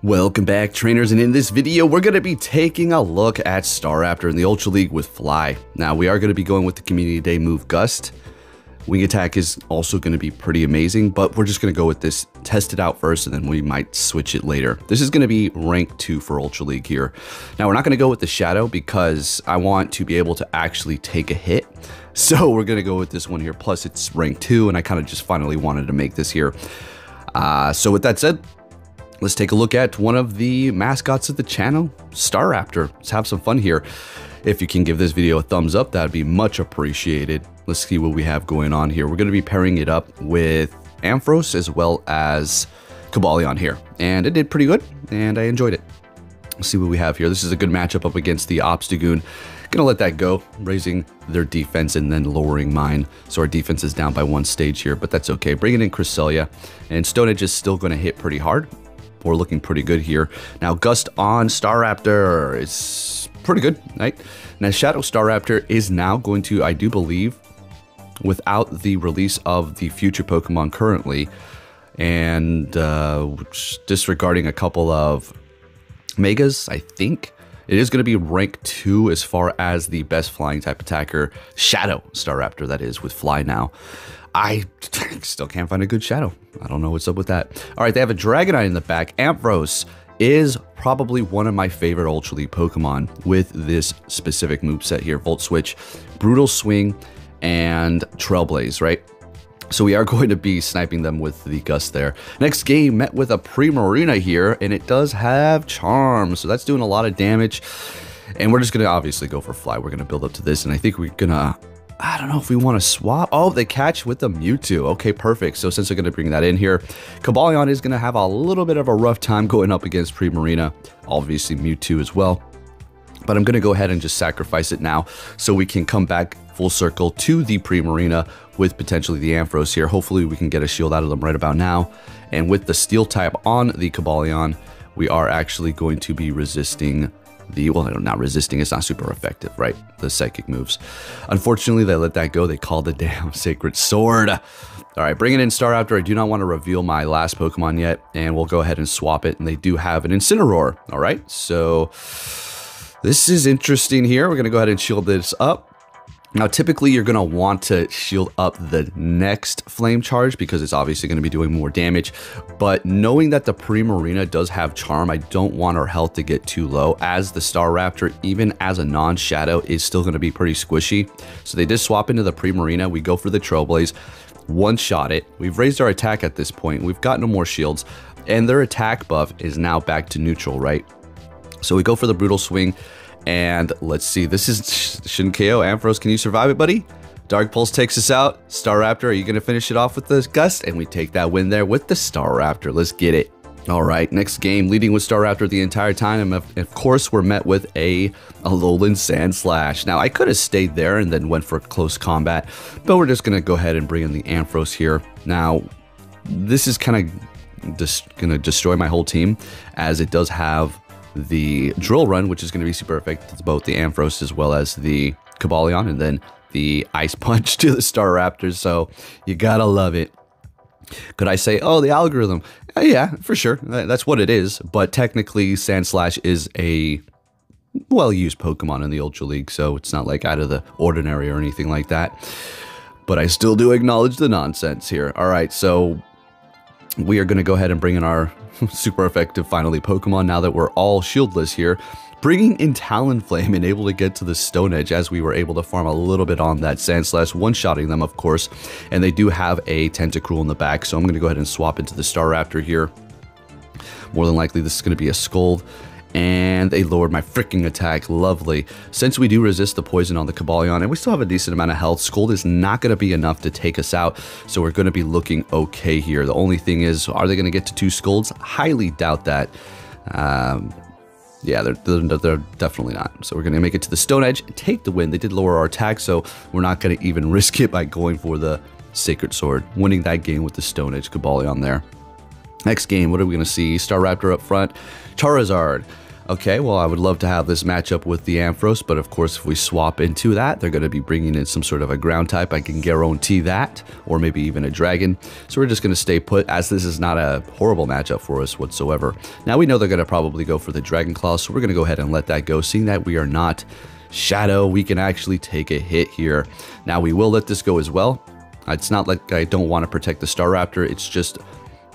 Welcome back, trainers, and in this video we're going to be taking a look at Staraptor in the Ultra League with Fly. Now we are going to be going with the Community Day move Gust. Wing attack is also going to be pretty amazing, but we're just going to go with this, test it out first, and then we might switch it later. This is going to be rank 2 for Ultra League here. Now we're not going to go with the Shadow because I want to be able to actually take a hit. So we're going to go with this one here, plus it's rank 2, and I kind of just finally wanted to make this here. So with that said, let's take a look at one of the mascots of the channel, Staraptor. Let's have some fun here. If you can give this video a thumbs up, that'd be much appreciated. Let's see what we have going on here. We're going to be pairing it up with Ampharos as well as Cobalion here. And it did pretty good, and I enjoyed it. Let's see what we have here. This is a good matchup up against the Obstagoon. Gonna let that go, raising their defense and then lowering mine. So our defense is down by 1 stage here, but that's okay. Bringing in Cresselia, and Stone Edge is still going to hit pretty hard. We're looking pretty good here. Now Gust on Staraptor is pretty good, right? Now Shadow Staraptor is now going to, I do believe, without the release of the future Pokemon currently, and disregarding a couple of Megas, I think, it is going to be rank 2 as far as the best flying type attacker, Shadow Staraptor, that is, with Fly now. I still can't find a good Shadow. I don't know what's up with that. All right, they have a Dragonite in the back. Ampharos is probably one of my favorite Ultra League Pokemon with this specific moveset here. Volt Switch, Brutal Swing, and Trailblaze, right? So we are going to be sniping them with the Gust there. Next game, met with a Primarina here, and it does have Charm. So that's doing a lot of damage. And we're just going to obviously go for Fly. We're going to build up to this, and I think we're going to... I don't know if we want to swap. Oh, they catch with the Mewtwo. Okay, perfect. So since we're going to bring that in here, Cobalion is going to have a little bit of a rough time going up against Primarina. Obviously Mewtwo as well. But I'm going to go ahead and just sacrifice it now so we can come back full circle to the Primarina with potentially the Ampharos here. Hopefully we can get a shield out of them right about now. And with the Steel type on the Cobalion, we are actually going to be resisting the, well, not resisting, it's not super effective, right? The psychic moves. Unfortunately, they let that go. They called the damn Sacred Sword. All right, bringing in Staraptor. I do not want to reveal my last Pokemon yet, and we'll go ahead and swap it. And they do have an Incineroar. All right, so this is interesting here. We're going to go ahead and shield this up. Now, typically, you're going to want to shield up the next Flame Charge because it's obviously going to be doing more damage. But knowing that the Primarina does have Charm, I don't want our health to get too low, as the Staraptor, even as a non-Shadow, is still going to be pretty squishy. So they did swap into the Primarina. We go for the Trailblaze, one-shot it. We've raised our attack at this point. We've got no more shields, and their attack buff is now back to neutral, right? So we go for the Brutal Swing. And let's see, this is shouldn't KO. Ampharos, can you survive it, buddy? Dark Pulse takes us out. Staraptor, are you going to finish it off with the Gust? And we take that win there with the Staraptor. Let's get it. All right, next game, leading with Staraptor the entire time. And of course, we're met with a Alolan Sandslash. Now, I could have stayed there and then went for close combat, but we're just going to go ahead and bring in the Ampharos here. Now, this is kind of just going to destroy my whole team, as it does have the Drill Run, which is going to be super effective to both the Ampharos as well as the Cobalion, and then the Ice Punch to the Staraptor. So you gotta love it. Could I say, oh, the algorithm? Yeah, for sure. That's what it is. But technically, Sandslash is a well-used Pokemon in the Ultra League, so it's not like out of the ordinary or anything like that. But I still do acknowledge the nonsense here. All right, so we are going to go ahead and bring in our super effective, finally, Pokemon now that we're all shieldless here. Bringing in Talonflame and able to get to the Stone Edge, as we were able to farm a little bit on that Sandslash, one-shotting them, of course. And they do have a Tentacruel in the back, so I'm going to go ahead and swap into the Staraptor here. More than likely, this is going to be a Scold. And they lowered my freaking attack. Lovely. Since we do resist the poison on the Cobalion, and we still have a decent amount of health, Scold is not going to be enough to take us out. So we're going to be looking okay here. The only thing is, are they going to get to 2 Scolds? Highly doubt that. Yeah, they're definitely not. So we're going to make it to the Stone Edge, take the win. They did lower our attack, so we're not going to even risk it by going for the Sacred Sword. Winning that game with the Stone Edge Cobalion there. Next game, what are we going to see? Staraptor up front. Charizard. Okay, well, I would love to have this matchup with the Ampharos, but of course, if we swap into that, they're going to be bringing in some sort of a ground type. I can guarantee that, or maybe even a dragon. So we're just going to stay put, as this is not a horrible matchup for us whatsoever. Now, we know they're going to probably go for the Dragon Claw, so we're going to go ahead and let that go. Seeing that we are not Shadow, we can actually take a hit here. Now, we will let this go as well. It's not like I don't want to protect the Staraptor. It's just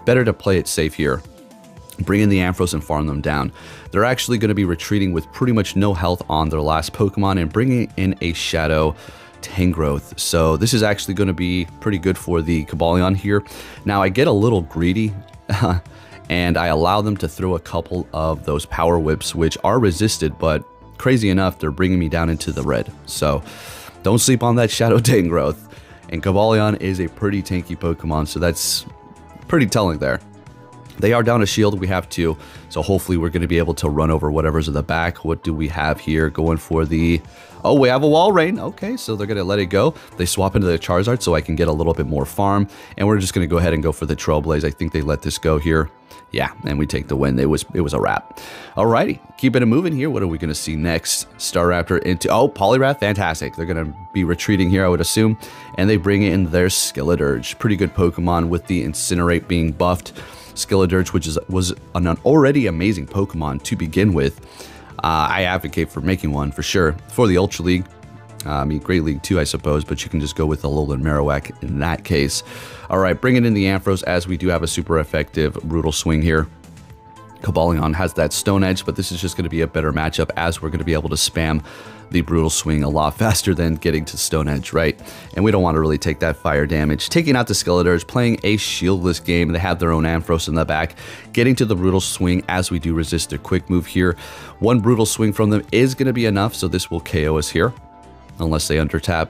better to play it safe here. Bring in the Ampharos and farm them down. They're actually going to be retreating with pretty much no health on their last Pokemon and bringing in a Shadow Tangrowth. So this is actually going to be pretty good for the Cobalion here. Now I get a little greedy and I allow them to throw a couple of those Power Whips, which are resisted, but crazy enough, they're bringing me down into the red. So don't sleep on that Shadow Tangrowth. And Cobalion is a pretty tanky Pokemon, so that's pretty telling there. They are down a shield, we have two, so hopefully we're going to be able to run over whatever's in the back. What do we have here? Going for the... Oh, we have a Wall Rain. Okay, so they're going to let it go. They swap into the Charizard so I can get a little bit more farm, and we're just going to go ahead and go for the Trailblaze. I think they let this go here. Yeah, and we take the win. It was a wrap. Alrighty, keeping it moving here. What are we going to see next? Staraptor into... Oh, Poliwrath, fantastic. They're going to be retreating here, I would assume, and they bring in their Skeledirge. Pretty good Pokemon with the Incinerate being buffed. Skeledirge, which was an already amazing Pokemon to begin with. I advocate for making one for sure for the Ultra League. I mean, Great League too, I suppose, but you can just go with the Alolan Marowak in that case. All right, bringing in the Ampharos, as we do have a super effective Brutal Swing here. Cobalion has that Stone Edge, but this is just going to be a better matchup, as we're going to be able to spam the Brutal Swing a lot faster than getting to Stone Edge, right? And we don't want to really take that fire damage. Taking out the Skeledirge, playing a shieldless game. They have their own Ampharos in the back. Getting to the Brutal Swing, as we do resist their quick move here. One Brutal Swing from them is going to be enough, so this will KO us here. Unless they undertap.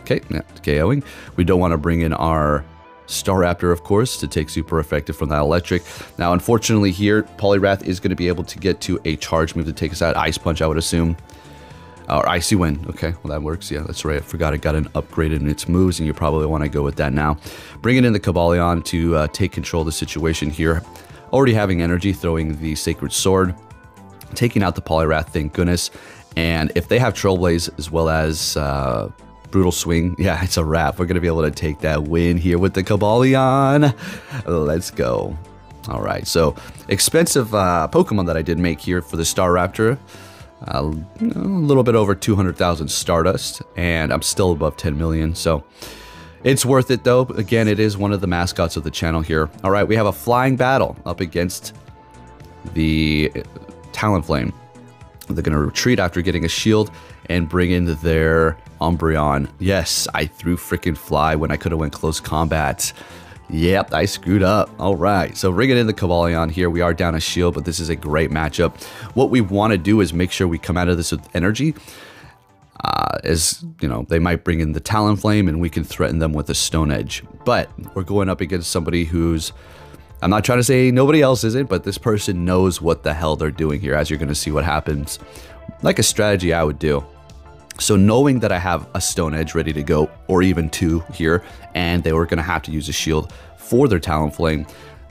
Okay, yeah, KOing. We don't want to bring in our Staraptor, of course, to take super effective from that electric. Now, unfortunately here, Poliwrath is going to be able to get to a charge move to take us out. Ice Punch, I would assume. Or Icy Wind. Okay, well, that works. Yeah, that's right. I forgot it got an upgrade in its moves, and you probably want to go with that now. Bringing in the Cobalion to take control of the situation here. Already having energy, throwing the Sacred Sword. Taking out the Poliwrath, thank goodness. And if they have Trailblaze as well as Brutal Swing, yeah, it's a wrap. We're going to be able to take that win here with the Cobalion. Let's go. All right, so expensive Pokemon that I did make here for the Staraptor. A little bit over 200,000 Stardust, and I'm still above 10 million, so it's worth it though. Again, it is one of the mascots of the channel here. All right, we have a flying battle up against the Talonflame. They're going to retreat after getting a shield and bring in their Umbreon. Yes, I threw freaking fly when I could have went close combat. Yep, I screwed up. All right, so bringing in the Cobalion here. We are down a shield, but this is a great matchup. What we want to do is make sure we come out of this with energy. As you know, they might bring in the Talonflame and we can threaten them with a Stone Edge. But we're going up against somebody who's... I'm not trying to say nobody else isn't, but this person knows what the hell they're doing here, as you're going to see what happens. Like a strategy I would do. So knowing that I have a Stone Edge ready to go, or even two here, and they were going to have to use a shield for their Talonflame,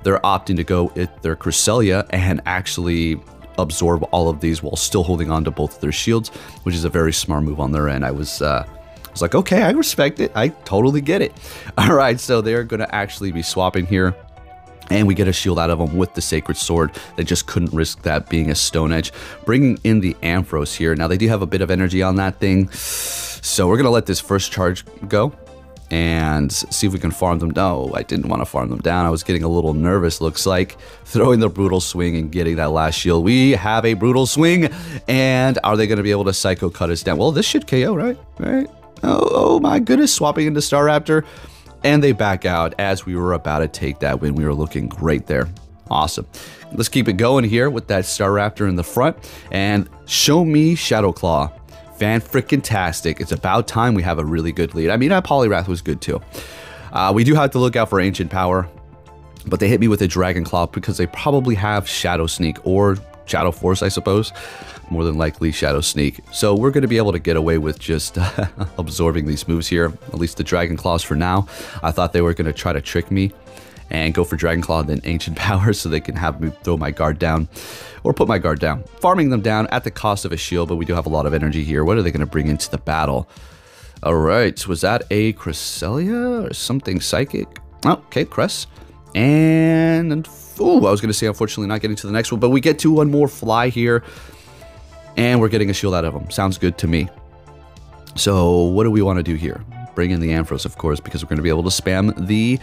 they're opting to go with their Cresselia and actually absorb all of these while still holding on to both of their shields, which is a very smart move on their end. I was like, okay, I respect it. I totally get it. All right, so they're going to actually be swapping here. And we get a shield out of them with the Sacred Sword. They just couldn't risk that being a Stone Edge. Bringing in the Ampharos here. Now, they do have a bit of energy on that thing. So we're going to let this first charge go and see if we can farm them. No, I didn't want to farm them down. I was getting a little nervous, looks like. Throwing the Brutal Swing and getting that last shield. We have a Brutal Swing. And are they going to be able to Psycho Cut us down? Well, this should KO, right? Oh my goodness. Swapping into Staraptor. And they back out as we were about to take that win. We were looking great there. Awesome. Let's keep it going here with that Staraptor in the front. And show me Shadow Claw. Fan-frickin-tastic. It's about time we have a really good lead. I mean, Poliwrath was good too. We do have to look out for Ancient Power. But they hit me with a Dragon Claw because they probably have Shadow Sneak or Shadow Force, I suppose. More than likely Shadow Sneak. So we're going to be able to get away with just absorbing these moves here. At least the Dragon Claws for now. I thought they were going to try to trick me and go for Dragon Claw, then Ancient Power, so they can have me throw my guard down or put my guard down. Farming them down at the cost of a shield, but we do have a lot of energy here. What are they going to bring into the battle? All right, was that a Cresselia or something psychic? Oh, okay, Cress. And, ooh, I was going to say, unfortunately, not getting to the next one, but we get to one more fly here, and we're getting a shield out of them. Sounds good to me. So what do we want to do here? Bring in the Ampharos, of course, because we're going to be able to spam the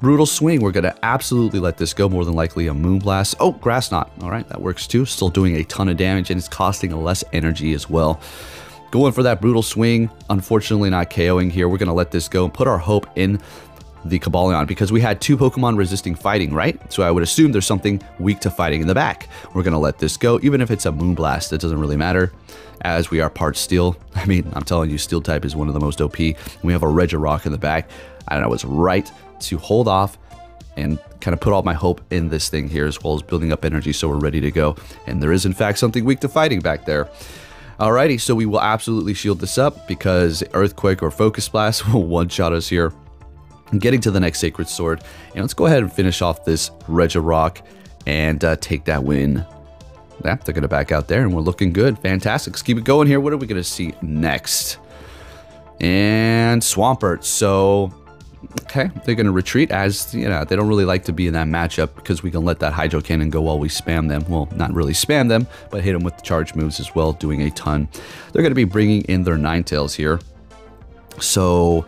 Brutal Swing. We're going to absolutely let this go, more than likely a Moonblast. Oh, Grass Knot. All right, that works too. Still doing a ton of damage, and it's costing less energy as well. Going for that Brutal Swing. Unfortunately, not KOing here. We're going to let this go and put our hope in the Cobalion, because we had 2 Pokemon resisting fighting, right? So I would assume there's something weak to fighting in the back. We're going to let this go. Even if it's a Moonblast, it doesn't really matter, as we are part Steel. I mean, I'm telling you, Steel type is one of the most OP. We have a Regirock in the back. I don't know, it's right to hold off and kind of put all my hope in this thing here, as well as building up energy so we're ready to go. And there is, in fact, something weak to fighting back there. Alrighty, so we will absolutely shield this up, because Earthquake or Focus Blast will one-shot us here. Getting to the next Sacred Sword, and let's go ahead and finish off this Regirock and take that win. Yeah, they're going to back out there, and we're looking good. Fantastic. Let's keep it going here. What are we going to see next? And Swampert. So, okay, they're going to retreat, as, you know, they don't really like to be in that matchup, because we can let that Hydro Cannon go while we spam them. Well, not really spam them, but hit them with the charge moves as well, doing a ton. They're going to be bringing in their Ninetales here. So,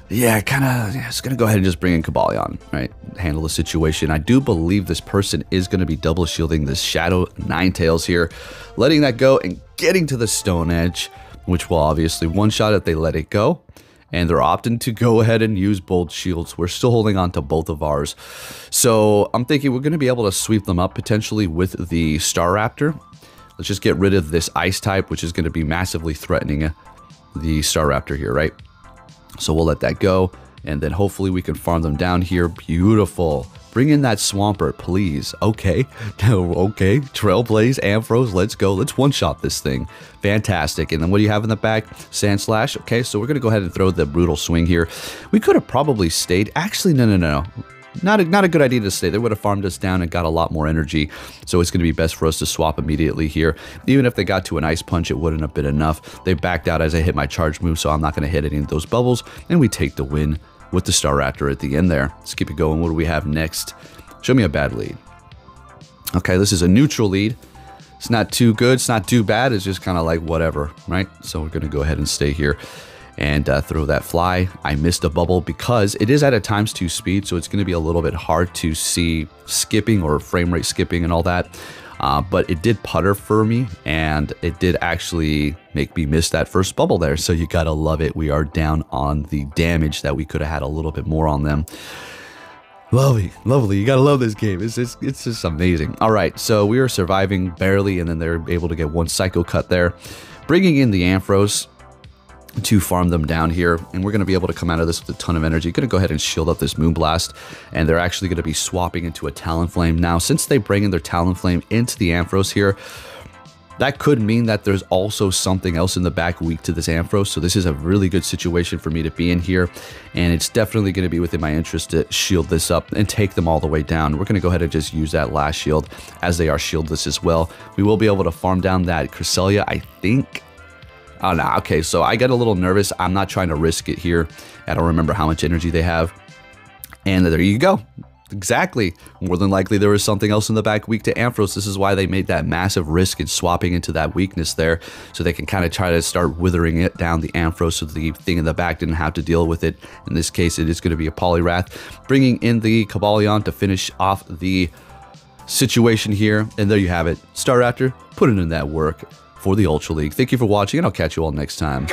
yeah, it's going to go ahead and just bring in Cobalion, right? Handle the situation. I do believe this person is going to be double shielding this Shadow Ninetales here, letting that go and getting to the Stone Edge, which will obviously one-shot if they let it go. And they're opting to go ahead and use both shields. We're still holding on to both of ours. So I'm thinking we're going to be able to sweep them up potentially with the Staraptor. Let's just get rid of this Ice type, which is going to be massively threatening the Staraptor here, right? So we'll let that go, and then hopefully we can farm them down here. Beautiful. Bring in that Swampert, please. Okay. Okay. Trailblaze, Ampharos, let's go. Let's one-shot this thing. Fantastic. And then what do you have in the back? Sand Slash. Okay, so we're going to go ahead and throw the Brutal Swing here. We could have probably stayed. Actually, no. Not a good idea to stay. They would have farmed us down and got a lot more energy. So it's going to be best for us to swap immediately here. Even if they got to an Ice Punch, it wouldn't have been enough. They backed out as I hit my charge move, so I'm not going to hit any of those bubbles. And we take the win with the Staraptor at the end there. Let's keep it going. What do we have next? Show me a bad lead. Okay, this is a neutral lead. It's not too good. It's not too bad. It's just kind of like whatever, right? So we're going to go ahead and stay here and throw that fly. I missed a bubble because it is at a ×2 speed, so it's going to be a little bit hard to see skipping or frame rate skipping and all that. But it did putter for me, and it did actually make me miss that first bubble there. So you gotta love it. We are down on the damage that we could have had a little bit more on them. Lovely, lovely. You gotta love this game. It's just amazing. All right, so we are surviving barely, and then they're able to get one Psycho Cut there, bringing in the Ampharos to farm them down here, and we're going to be able to come out of this with a ton of energy. Going to go ahead and shield up this Moonblast, and they're actually going to be swapping into a Talonflame. Now, since they bring in their Talonflame into the Ampharos here, that could mean that there's also something else in the back weak to this Ampharos, so this is a really good situation for me to be in here, and it's definitely going to be within my interest to shield this up and take them all the way down. We're going to go ahead and just use that last shield, as they are shieldless as well. We will be able to farm down that Cresselia, I think. Oh, no. Okay, so I got a little nervous. I'm not trying to risk it here. I don't remember how much energy they have. And there you go. Exactly. More than likely there was something else in the back weak to Ampharos. This is why they made that massive risk in swapping into that weakness there, so they can kind of try to start withering it down the Ampharos so the thing in the back didn't have to deal with it. In this case, it is going to be a Poliwrath, bringing in the Cobalion to finish off the situation here. And there you have it. Staraptor putting in that work for the Ultra League. Thank you for watching, and I'll catch you all next time.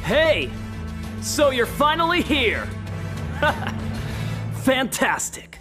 Hey! So you're finally here! Fantastic!